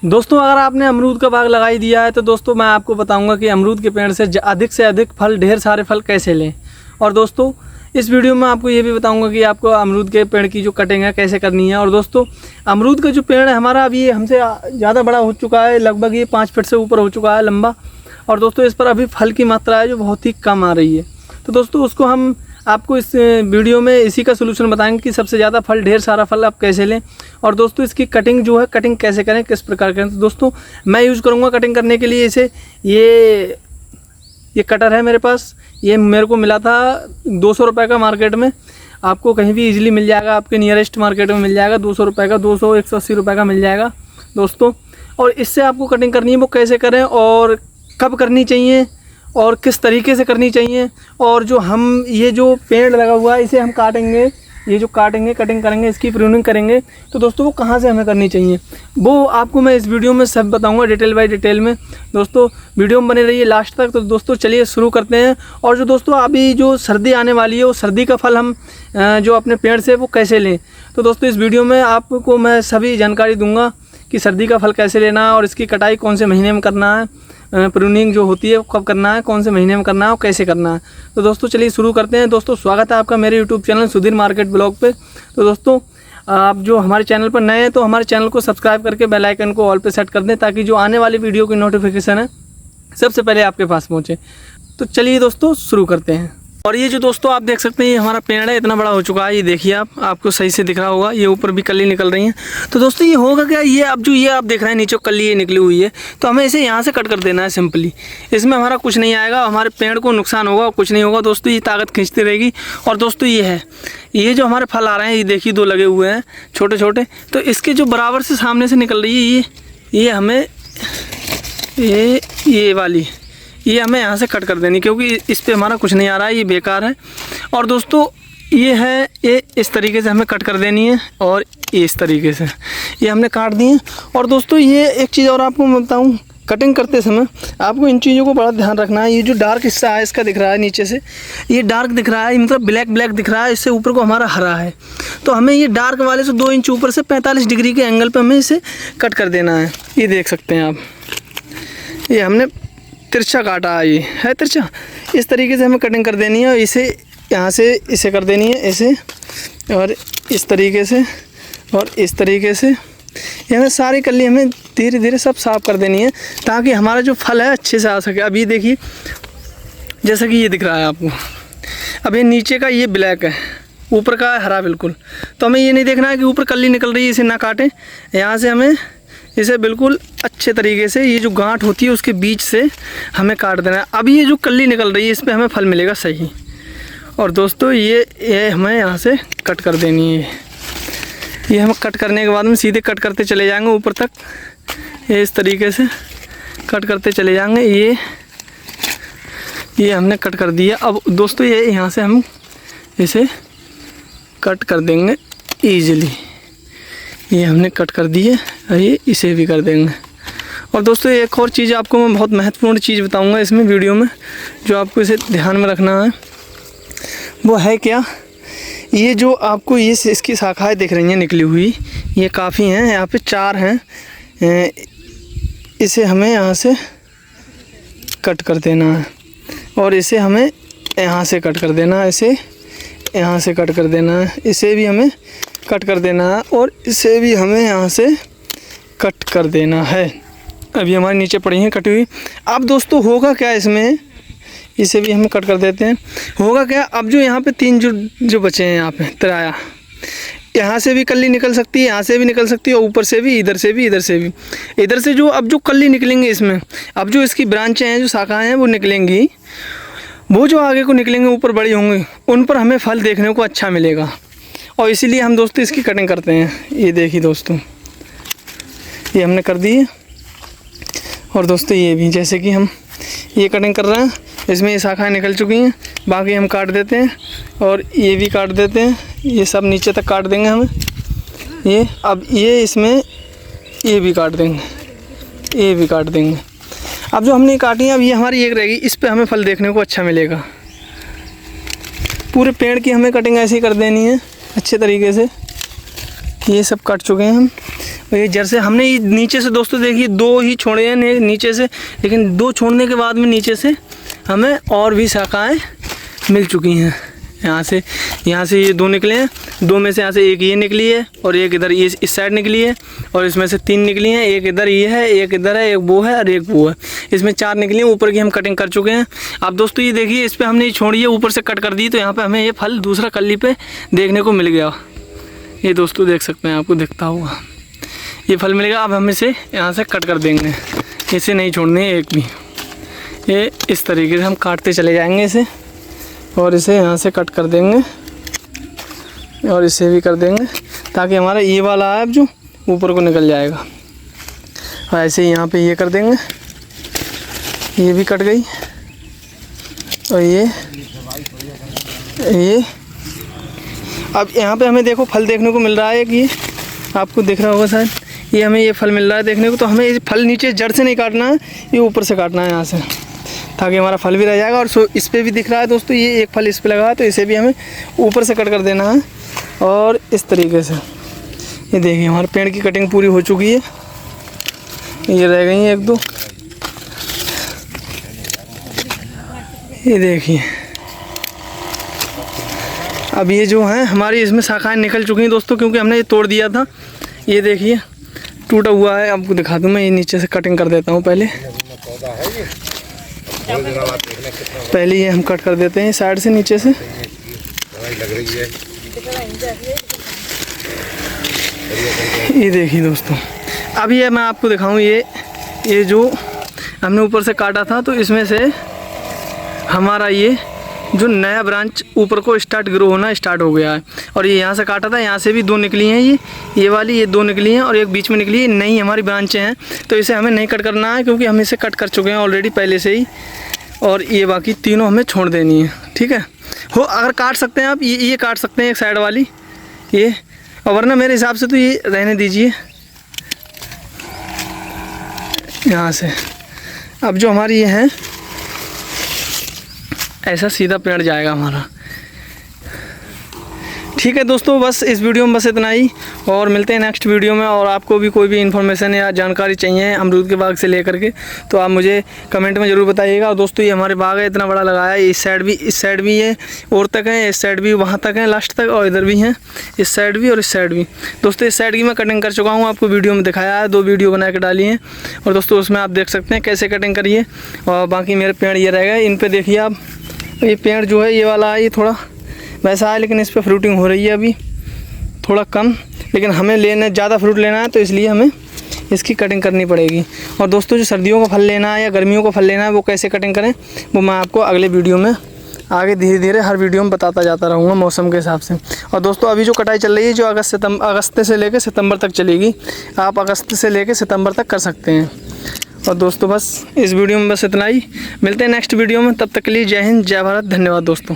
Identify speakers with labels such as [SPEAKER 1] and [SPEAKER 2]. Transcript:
[SPEAKER 1] दोस्तों अगर आपने अमरूद का बाग लगाई दिया है तो दोस्तों मैं आपको बताऊंगा कि अमरूद के पेड़ से अधिक फल, ढेर सारे फल कैसे लें। और दोस्तों इस वीडियो में आपको ये भी बताऊंगा कि आपको अमरूद के पेड़ की जो कटिंग है कैसे करनी है। और दोस्तों अमरूद का जो पेड़ है हमारा अभी ये हमसे ज़्यादा बड़ा हो चुका है, लगभग ये 5 फीट से ऊपर हो चुका है लंबा। और दोस्तों इस पर अभी फल की मात्रा है जो बहुत ही कम आ रही है। तो दोस्तों उसको हम आपको इस वीडियो में इसी का सोल्यूशन बताएंगे कि सबसे ज़्यादा फल, ढेर सारा फल आप कैसे लें। और दोस्तों इसकी कटिंग जो है, कटिंग कैसे करें, किस प्रकार करें। तो दोस्तों मैं यूज़ करूँगा कटिंग करने के लिए इसे, ये कटर है मेरे पास। ये मेरे को मिला था 200 रुपये का मार्केट में। आपको कहीं भी इजीली मिल जाएगा, आपके नियरेस्ट मार्केट में मिल जाएगा 200 रुपये का, 200-180 रुपये का मिल जाएगा दोस्तों। और इससे आपको कटिंग करनी है वो कैसे करें और कब करनी चाहिए और किस तरीके से करनी चाहिए। और जो हम ये जो पेड़ लगा हुआ है इसे हम काटेंगे, ये जो काटेंगे, कटिंग करेंगे, इसकी प्रूनिंग करेंगे, तो दोस्तों वो कहाँ से हमें करनी चाहिए वो आपको मैं इस वीडियो में सब बताऊंगा डिटेल बाय डिटेल में। दोस्तों वीडियो में बने रहिए लास्ट तक। तो दोस्तों चलिए शुरू करते हैं। और जो दोस्तों अभी जो सर्दी आने वाली है वो सर्दी का फल हम जो अपने पेड़ से वो कैसे लें। तो दोस्तों इस वीडियो में आपको मैं सभी जानकारी दूँगा कि सर्दी का फल कैसे लेना है और इसकी कटाई कौन से महीने में करना है, प्रूनिंग जो होती है वो कब करना है, कौन से महीने में करना है और कैसे करना है। तो दोस्तों चलिए शुरू करते हैं। दोस्तों स्वागत है आपका मेरे YouTube channel Sudhir market blog पे। तो दोस्तों आप जो हमारे चैनल पर नए हैं तो हमारे चैनल को सब्सक्राइब करके बेल आइकन को ऑल पे सेट कर दें ताकि जो आने वाली वीडियो की नोटिफिकेशन है सबसे पहले आपके पास पहुँचे। तो चलिए दोस्तों शुरू करते हैं। और ये जो दोस्तों आप देख सकते हैं ये हमारा पेड़ है, इतना बड़ा हो चुका है। ये देखिए आपको सही से दिख रहा होगा, ये ऊपर भी कली निकल रही हैं। तो दोस्तों ये होगा क्या, ये अब जो ये आप देख रहे हैं नीचे कली ये निकली हुई है, तो हमें इसे यहाँ से कट कर देना है सिंपली। इसमें हमारा कुछ नहीं आएगा, हमारे पेड़ को नुकसान होगा, कुछ नहीं होगा दोस्तों। ये ताकत खींचती रहेगी। और दोस्तों ये है, ये जो हमारे फल आ रहे हैं ये देखिए 2 लगे हुए हैं छोटे छोटे, तो इसके जो बराबर से सामने से निकल रही है ये हमें ये वाली ये हमें यहाँ से कट कर देनी, क्योंकि इस पे हमारा कुछ नहीं आ रहा है, ये बेकार है। और दोस्तों ये है, ये इस तरीके से हमें कट कर देनी है और ये इस तरीके से ये हमने काट दी है। और दोस्तों ये एक चीज़ और आपको मैं बताऊँ, कटिंग करते समय आपको इन चीज़ों को बड़ा ध्यान रखना है। ये जो डार्क हिस्सा है इसका दिख रहा है नीचे से, ये डार्क दिख रहा है, मतलब ब्लैक दिख रहा है, इससे ऊपर को हमारा हरा है। तो हमें ये डार्क वाले से 2 इंच ऊपर से 45 डिग्री के एंगल पर हमें इसे कट कर देना है। ये देख सकते हैं आप, ये हमने तिरछा काटा है, ये है तिरछा। इस तरीके से हमें कटिंग कर देनी है। इसे यहाँ से इसे कर देनी है ऐसे, और इस तरीके से और इस तरीके से ये हमें सारी कली हमें धीरे धीरे सब साफ़ कर देनी है ताकि हमारा जो फल है अच्छे से आ सके। अब ये देखिए जैसा कि ये दिख रहा है आपको, अब ये नीचे का ये ब्लैक है, ऊपर का है हरा बिल्कुल। तो हमें ये नहीं देखना है कि ऊपर कली निकल रही है, इसे ना काटें। यहाँ से हमें इसे बिल्कुल अच्छे तरीके से ये जो गांठ होती है उसके बीच से हमें काट देना है। अब ये जो कली निकल रही है इस पे हमें फल मिलेगा सही। और दोस्तों ये हमें यहाँ से कट कर देनी है। ये हम कट करने के बाद में सीधे कट करते चले जाएंगे ऊपर तक, ये इस तरीके से कट करते चले जाएंगे। ये हमने कट कर दिया। अब दोस्तों ये यहाँ से हम इसे कट कर देंगे ईजिली। ये हमने कट कर दी है, ये इसे भी कर देंगे। और दोस्तों एक और चीज़ आपको मैं बहुत महत्वपूर्ण चीज़ बताऊंगा इसमें वीडियो में, जो आपको इसे ध्यान में रखना है वो है क्या, ये जो आपको ये इसकी शाखाएं दिख रही हैं निकली हुई, ये काफ़ी हैं, यहाँ पे 4 हैं। इसे हमें यहाँ से कट कर देना है और इसे हमें यहाँ से कट कर देना है, इसे यहाँ से कट कर देना है, इसे भी हमें कट कर देना है और इसे भी हमें यहाँ से कट कर देना है। अभी हमारे नीचे पड़ी हैं कटी हुई। अब दोस्तों होगा क्या इसमें, इसे भी हम कट कर देते हैं। होगा क्या, अब जो यहाँ पे 3 जो बचे हैं यहाँ पे तिराया, यहाँ से भी कली निकल सकती है, यहाँ से भी निकल सकती है, ऊपर से भी, इधर से भी, इधर से भी। इधर से जो अब जो कली निकलेंगे इसमें, अब जो इसकी ब्रांचें हैं, जो शाखाएँ हैं वो निकलेंगी, वो जो आगे को निकलेंगे ऊपर बड़ी होंगी, उन पर हमें फल देखने को अच्छा मिलेगा। और इसीलिए हम दोस्तों इसकी कटिंग करते हैं। ये देखिए दोस्तों, ये हमने कर दी है। और दोस्तों ये भी जैसे कि हम ये कटिंग कर रहे हैं, इसमें ये शाखाएँ निकल चुकी हैं, बाकी हम काट देते हैं और ये भी काट देते हैं। ये सब नीचे तक काट देंगे हमें ये। अब ये इसमें ये भी काट देंगे, ये भी काट देंगे। अब जो हमने काटी है अब ये हमारी एक रहेगी, इस पर हमें फल देखने को अच्छा मिलेगा। पूरे पेड़ की हमें कटिंग ऐसी कर देनी है अच्छे तरीके से। ये सब काट चुके हैं हम। और ये जड़ से हमने ये नीचे से दोस्तों देखिए 2 ही छोड़े हैं नीचे से, लेकिन 2 छोड़ने के बाद में नीचे से हमें और भी शाखाएँ मिल चुकी हैं। यहाँ से ये 2 निकले हैं, 2 में से यहाँ से एक ये निकली है और एक इधर ये इस साइड निकली है, और इसमें से 3 निकली हैं, एक इधर ये है, एक इधर है, एक वो है और एक वो है। इसमें 4 निकली हैं। ऊपर की हम कटिंग कर चुके हैं। अब दोस्तों ये देखिए, इस पर हमने ये छोड़ी है, ऊपर से कट कर दी, तो यहाँ पे हमें ये फल दूसरा कली पे देखने को मिल गया। ये दोस्तों देख सकते हैं, आपको दिखता होगा ये फल मिलेगा। अब हम इसे यहाँ से कट कर देंगे, इसे नहीं छोड़ने एक भी। ये इस तरीके से हम काटते चले जाएंगे इसे, और इसे यहाँ से कट कर देंगे और इसे भी कर देंगे, ताकि हमारा ये वाला है जो ऊपर को निकल जाएगा। और ऐसे ही यहाँ पे ये कर देंगे, ये भी कट गई। और ये अब यहाँ पे हमें देखो फल देखने को मिल रहा है कि आपको दिख रहा होगा शायद, ये हमें ये फल मिल रहा है देखने को। तो हमें ये फल नीचे जड़ से नहीं काटना है, ये ऊपर से काटना है यहाँ से, ताकि हमारा फल भी रह जाएगा। और इस पर भी दिख रहा है दोस्तों, ये एक फल इस पर लगा है, तो इसे भी हमें ऊपर से कट कर देना है। और इस तरीके से ये देखिए हमारे पेड़ की कटिंग पूरी हो चुकी है। ये रह गई हैं 1-2, ये देखिए। अब ये जो है हमारी इसमें शाखाएँ निकल चुकी हैं दोस्तों, क्योंकि हमने ये तोड़ दिया था। ये देखिए टूटा हुआ है, आपको दिखा दूँ मैं। ये नीचे से कटिंग कर देता हूँ पहले ये हम कट कर देते हैं साइड से, नीचे से। ये देखिए दोस्तों, अब ये मैं आपको दिखाऊं, ये जो हमने ऊपर से काटा था, तो इसमें से हमारा ये जो नया ब्रांच ऊपर को ग्रो होना स्टार्ट हो गया है। और ये यहाँ से काटा था, यहाँ से भी 2 निकली हैं, ये वाली, ये 2 निकली हैं और एक बीच में निकली है। नई हमारी ब्रांचें हैं, तो इसे हमें नहीं कट करना है, क्योंकि हम इसे कट कर चुके हैं ऑलरेडी पहले से ही। और ये बाकी तीनों हमें छोड़ देनी है, ठीक है। अगर काट सकते हैं आप, ये काट सकते हैं एक साइड वाली ये, और वरना मेरे हिसाब से तो ये रहने दीजिए यहाँ से। अब जो हमारी ये है, ऐसा सीधा पेड़ जाएगा हमारा। ठीक है दोस्तों, बस इस वीडियो में बस इतना ही, और मिलते हैं नेक्स्ट वीडियो में। और आपको भी कोई भी इन्फॉर्मेशन या जानकारी चाहिए अमरूद के बाग से लेकर के, तो आप मुझे कमेंट में ज़रूर बताइएगा। और दोस्तों ये हमारे बाग है, इतना बड़ा लगाया है। इस साइड भी है और तक है, इस साइड भी वहाँ तक है लास्ट तक, और इधर भी हैं, इस साइड भी और इस साइड भी। दोस्तों इस साइड की मैं कटिंग कर चुका हूँ, आपको वीडियो में दिखाया है, 2 वीडियो बना के डाली हैं। और दोस्तों उसमें आप देख सकते हैं कैसे कटिंग करिए। और बाकी मेरे पेड़ ये रह गए, इन पर देखिए आप, ये पेड़ जो है ये वाला है, ये थोड़ा वैसा है, लेकिन इस पर फ्रूटिंग हो रही है अभी थोड़ा कम। लेकिन हमें ज़्यादा फ्रूट लेना है, तो इसलिए हमें इसकी कटिंग करनी पड़ेगी। और दोस्तों जो सर्दियों का फल लेना है या गर्मियों का फल लेना है, वो कैसे कटिंग करें, वो मैं आपको अगले वीडियो में आगे धीरे धीरे हर वीडियो में बताता जाता रहूँगा मौसम के हिसाब से। और दोस्तों अभी जो कटाई चल रही है, जो अगस्त से लेकर सितंबर तक चलेगी, आप अगस्त से लेकर सितंबर तक कर सकते हैं। और दोस्तों बस इस वीडियो में बस इतना ही, मिलते हैं नेक्स्ट वीडियो में। तब तक के लिए जय हिंद, जय भारत, धन्यवाद दोस्तों।